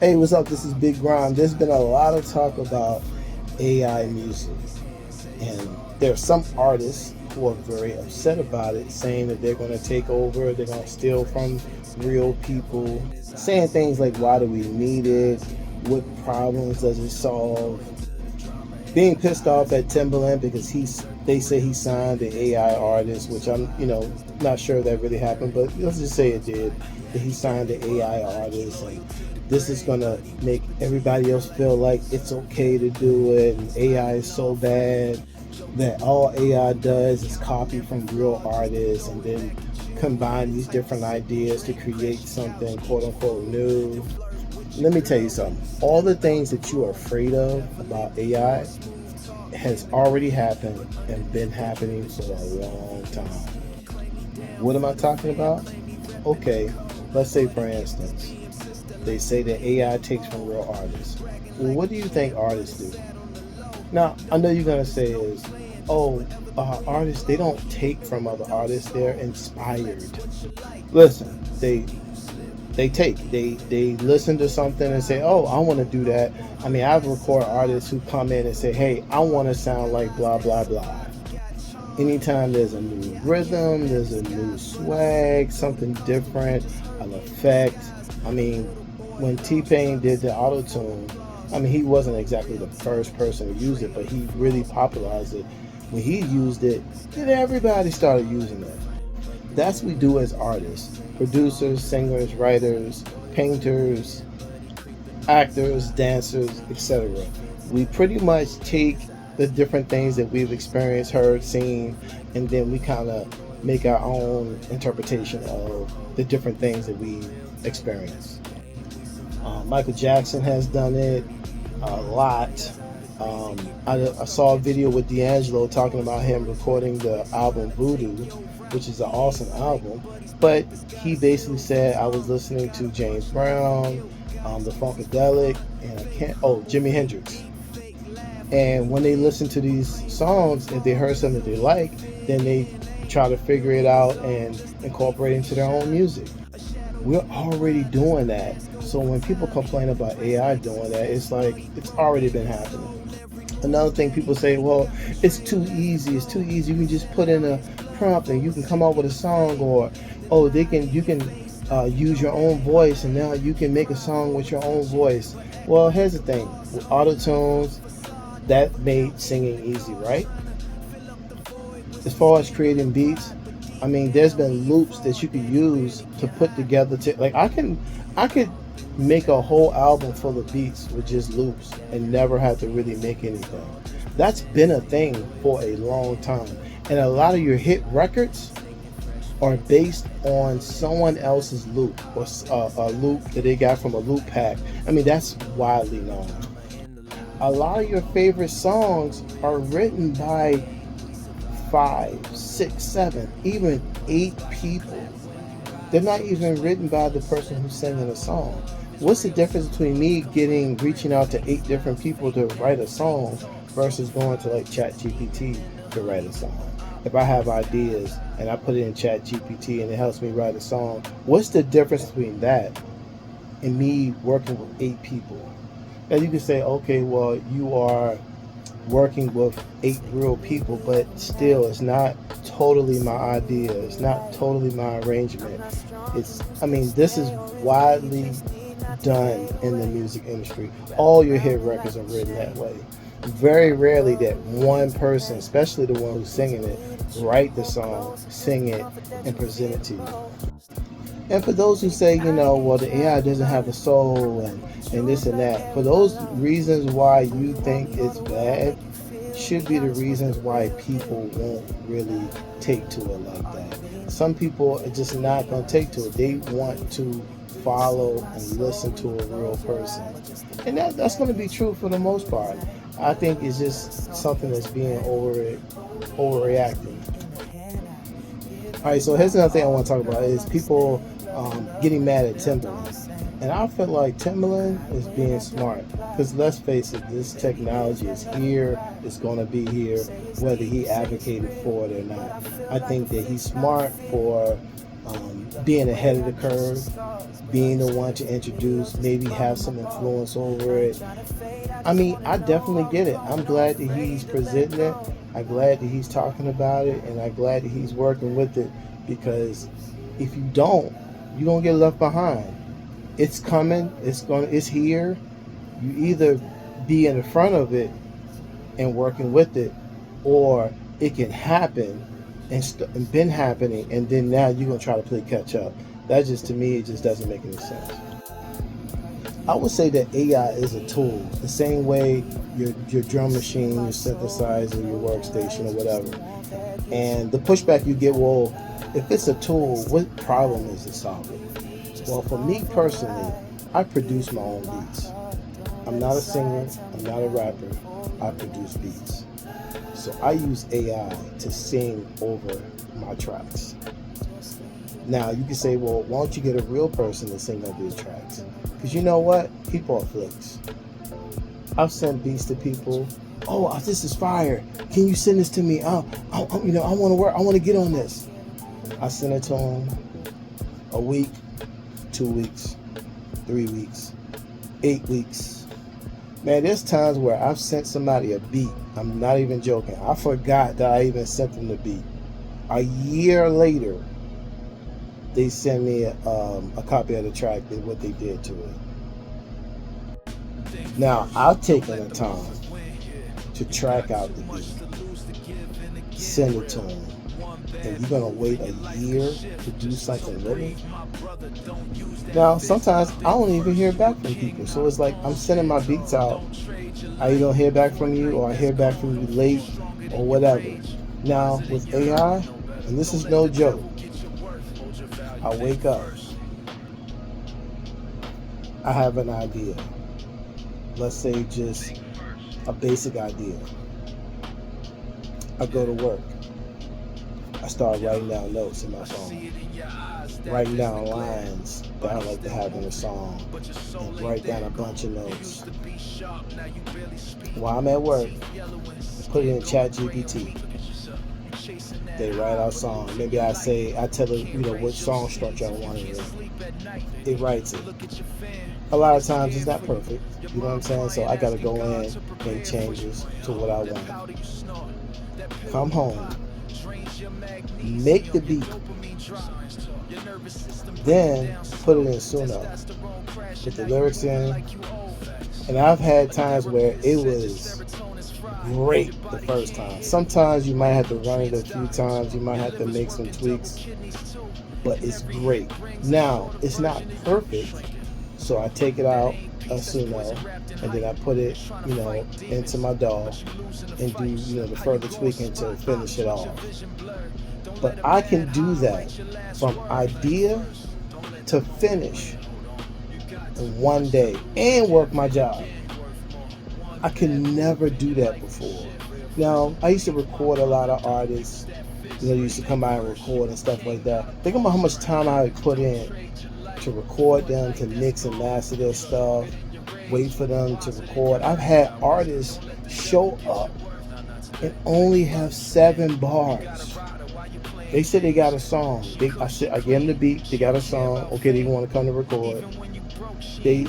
Hey, what's up? This is Big Grime. There's been a lot of talk about AI music, and there are some artists who are very upset about it, saying that they're going to take over, they're going to steal from real people, saying things like, why do we need it? What problems does it solve? Being pissed off at Timbaland because they say he signed the AI artist, which I'm not sure if that really happened, but let's just say it did. That he signed the AI artist, and this is gonna make everybody else feel like it's okay to do it, and AI is so bad that all AI does is copy from real artists and then combine these different ideas to create something quote unquote new. Let me tell you something. All the things that you are afraid of about AI has already happened and been happening for a long time. What am I talking about? Okay, let's say for instance, they say that AI takes from real artists. Well, what do you think artists do? Now, I know you're gonna say is, oh, artists they don't take from other artists; they're inspired. Listen, they listen to something and say, oh, I want to do that. I mean, I've recorded artists who come in and say, hey, I want to sound like blah blah blah. Anytime there's a new rhythm, there's a new swag, something different, an effect. I mean, when T-Pain did the autotune, I mean, he wasn't exactly the first person to use it, but he really popularized it. When he used it, then everybody started using it. That's what we do as artists, producers, singers, writers, painters, actors, dancers, etc. We pretty much take the different things that we've experienced, heard, seen, and then we kind of make our own interpretation of the different things that we experience. Michael Jackson has done it a lot. I saw a video with D'Angelo talking about him recording the album Voodoo, which is an awesome album. But he basically said, I was listening to James Brown, the Funkadelic, and Jimi Hendrix. And when they listen to these songs, if they heard something they like, then they try to figure it out and incorporate it into their own music. We're already doing that. So when people complain about AI doing that, it's like it's already been happening. Another thing people say, well, it's too easy. It's too easy. You can just put in a prompt and you can come up with a song, or oh, you can use your own voice and now you can make a song with your own voice. Well, here's the thing: with autotunes, that made singing easy, right? As far as creating beats, I mean, there's been loops that you could use to put together. Like I could make a whole album full of beats with just loops and never have to really make anything. That's been a thing for a long time, and a lot of your hit records are based on someone else's loop or a loop that they got from a loop pack. I mean, that's widely known. A lot of your favorite songs are written by 5, 6, 7, even 8 people. They're not even written by the person who's singing the song. What's the difference between me reaching out to 8 different people to write a song versus going to like ChatGPT to write a song? If I have ideas and I put it in ChatGPT and it helps me write a song, what's the difference between that and me working with 8 people? Now you can say, okay, well, you are working with 8 real people, but still, it's not totally my idea. It's not totally my arrangement. I mean, this is widely done in the music industry. All your hit records are written that way. Very rarely that one person, especially the one who's singing it, write the song, sing it, and present it to you. And for those who say, well, the AI doesn't have a soul and this and that, for those reasons why you think it's bad, should be the reasons why people won't really take to it like that. Some people are just not going to take to it. They want to follow and listen to a real person. And that's going to be true for the most part. I think it's just something that's being overreacting. All right, so here's another thing I want to talk about is people getting mad at Timbaland. And I feel like Timbaland is being smart because let's face it, this technology is here, it's going to be here, whether he advocated for it or not. I think that he's smart for being ahead of the curve, being the one to introduce, maybe have some influence over it. I mean, I definitely get it. I'm glad that he's presenting it. I'm glad that he's talking about it, and I'm glad that he's working with it, because if you don't, you're gonna get left behind. It's coming. It's here. You either be in the front of it and working with it, or it can happen and been happening, and then now you're gonna try to play catch up. That just, to me, it just doesn't make any sense. I would say that AI is a tool, the same way your drum machine, your synthesizer, your workstation, or whatever. And the pushback you get, well, if it's a tool, what problem is it solving? Well, for me personally, I produce my own beats. I'm not a singer, I'm not a rapper, I produce beats. So I use AI to sing over my tracks. Now you can say, well, why don't you get a real person to sing over your tracks? Because you know what? People are flicks. I've sent beats to people. Oh, this is fire. Can you send this to me? I want to work. I want to get on this. I send it to them. A week, 2 weeks, 3 weeks, 8 weeks. Man, there's times where I've sent somebody a beat. I'm not even joking. I forgot that I even sent them the beat. A year later, they send me a copy of the track and what they did to it. Now, I've taken the time to track out the beat, send it to them, and you're gonna wait a year to do something with it? Now, sometimes I don't even hear back from people, so it's like I'm sending my beats out. I either don't hear back from you, or I hear back from you late, or whatever. Now, with AI, and this is no joke, I wake up, I have an idea. Let's say just a basic idea. I go to work. I start writing down notes in my phone. Writing down lines that I like to have in a song. And write down a bunch of notes. While I'm at work, put it in ChatGPT. They write out song. Maybe I tell it, what song structure I want it in. It writes it. A lot of times it's not perfect, you know what I'm saying? So I gotta go in, make changes to what I want. Come home, make the beat, then put it in Suno, put the lyrics in. And I've had times where it was great the first time. Sometimes you might have to run it a few times, you might have to make some tweaks, but it's great. Now, it's not perfect, so I take it out of Suno, and then I put it, into my DAW and do, the further tweaking to finish it off. But I can do that from idea to finish in one day and work my job. I could never do that before. Now, I used to record a lot of artists, used to come by and record and stuff like that. Think about how much time I would put in to record them, to mix and master their stuff, wait for them to record. I've had artists show up and only have 7 bars. They said they got a song. I gave them the beat. They got a song. Okay, they want to come to record.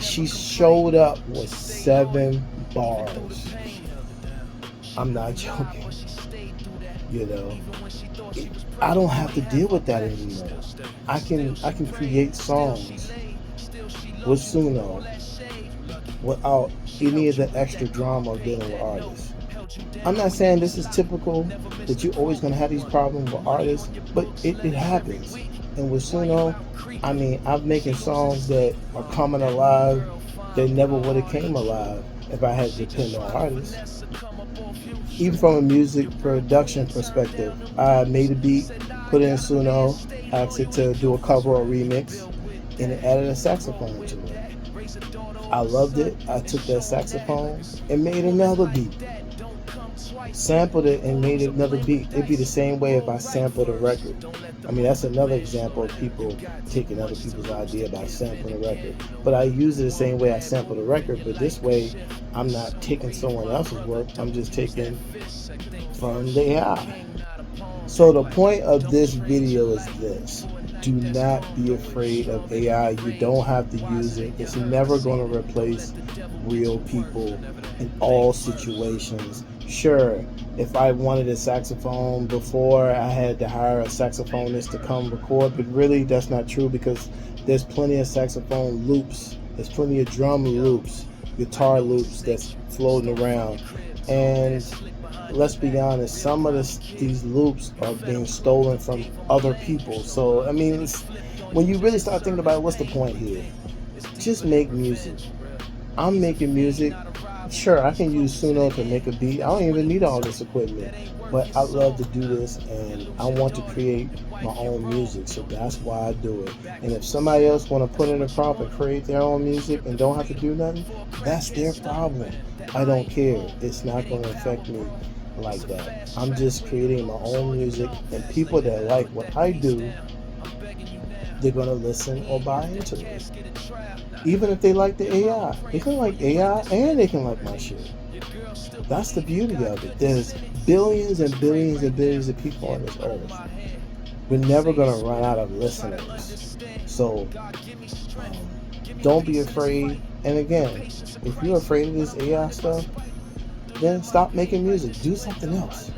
She showed up with 7 bars. I'm not joking. I don't have to deal with that anymore. I can create songs with Suno without any of the extra drama of dealing with artists. I'm not saying this is typical, that you're always going to have these problems with artists, but it happens. And with Suno, I'm making songs that are coming alive that never would have came alive if I had to depend on artists. Even from a music production perspective, I made a beat, put it in Suno, asked it to do a cover or remix, and it added a saxophone to it. I loved it. I took that saxophone and made another beat. Sampled it and made another beat. It'd be the same way if I sampled a record. That's another example of people taking other people's idea by sampling a record. But I use it the same way I sampled a record, but this way I'm not taking someone else's work. I'm just taking from the AI. So the point of this video is this: Do not be afraid of AI. You don't have to use it. It's never going to replace real people in all situations. Sure, if I wanted a saxophone before, I had to hire a saxophonist to come record, but really that's not true because there's plenty of saxophone loops, there's plenty of drum loops, guitar loops that's floating around. And let's be honest, some of these loops are being stolen from other people. So, I mean, when you really start thinking about it, what's the point here? Just make music. I'm making music. Sure, I can use Suno to make a beat. I don't even need all this equipment. But I love to do this and I want to create my own music. So that's why I do it. And if somebody else want to put in a prompt and create their own music and don't have to do nothing, that's their problem. I don't care. It's not going to affect me like that. I'm just creating my own music, and people that like what I do, they're going to listen or buy into it. Even if they like the AI, they can like AI and they can like my shit. That's the beauty of it. There's billions and billions and billions of people on this earth. We're never going to run out of listeners. So don't be afraid. And again, if you're afraid of this AI stuff, then stop making music. Do something else.